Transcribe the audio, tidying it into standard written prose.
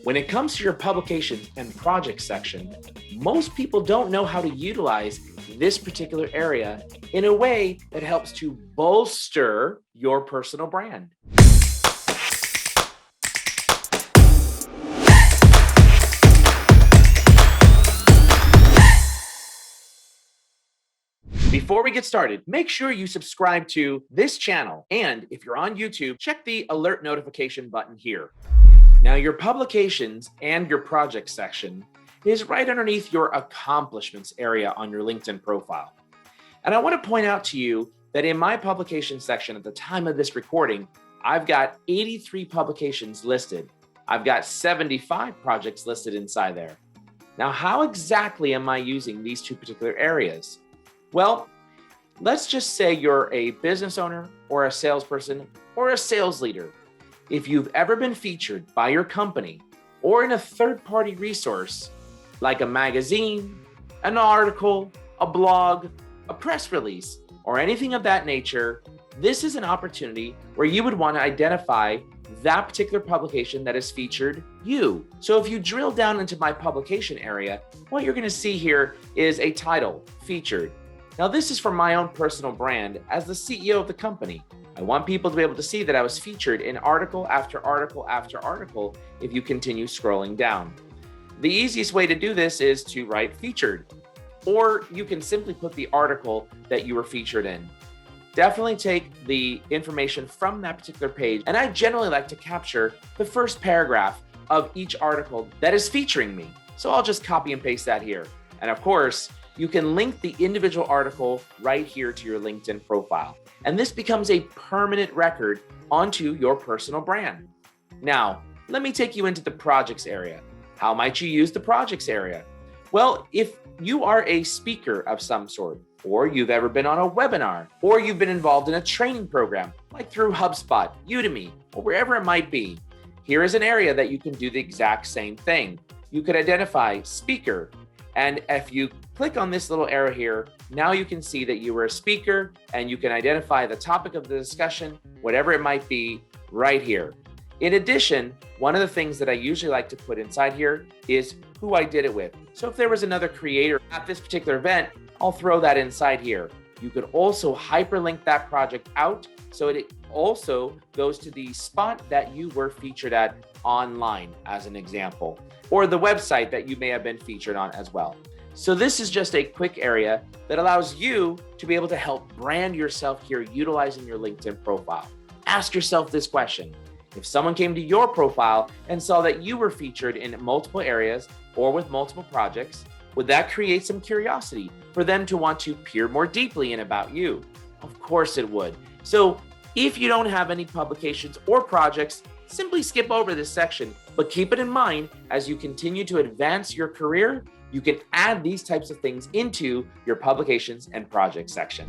When it comes to your publications and projects section, most people don't know how to utilize this particular area in a way that helps to bolster your personal brand. Before we get started, make sure you subscribe to this channel. And if you're on YouTube, check the alert notification button here. Now, your publications and your project section is right underneath your accomplishments area on your LinkedIn profile. And I want to point out to you that in my publication section at the time of this recording, I've got 83 publications listed. I've got 75 projects listed inside there. Now, how exactly am I using these two particular areas? Well, let's just say you're a business owner or a salesperson or a sales leader. If you've ever been featured by your company or in a third-party resource like a magazine, an article, a blog, a press release, or anything of that nature, this is an opportunity where you would want to identify that particular publication that has featured you. So if you drill down into my publication area, what you're going to see here is a title, Featured. Now, this is for my own personal brand as the CEO of the company. I want people to be able to see that I was featured in article after article after article if you continue scrolling down. The easiest way to do this is to write featured, or you can simply put the article that you were featured in. Definitely take the information from that particular page, and I generally like to capture the first paragraph of each article that is featuring me. So I'll just copy and paste that here. And of course, you can link the individual article right here to your LinkedIn profile. And this becomes a permanent record onto your personal brand. Now, let me take you into the projects area. How might you use the projects area? Well, if you are a speaker of some sort, or you've ever been on a webinar, or you've been involved in a training program, like through HubSpot, Udemy, or wherever it might be, here is an area that you can do the exact same thing. You could identify speaker, and if you click on this little arrow here, now you can see that you were a speaker and you can identify the topic of the discussion, whatever it might be, right here. In addition, one of the things that I usually like to put inside here is who I did it with. So if there was another creator at this particular event, I'll throw that inside here. You could also hyperlink that project out so it also goes to the spot that you were featured at online, as an example, or the website that you may have been featured on as well. So this is just a quick area that allows you to be able to help brand yourself here utilizing your LinkedIn profile. Ask yourself this question. If someone came to your profile and saw that you were featured in multiple areas or with multiple projects, would that create some curiosity for them to want to peer more deeply in about you? Of course it would. So if you don't have any publications or projects, simply skip over this section, but keep it in mind as you continue to advance your career, you can add these types of things into your publications and projects section.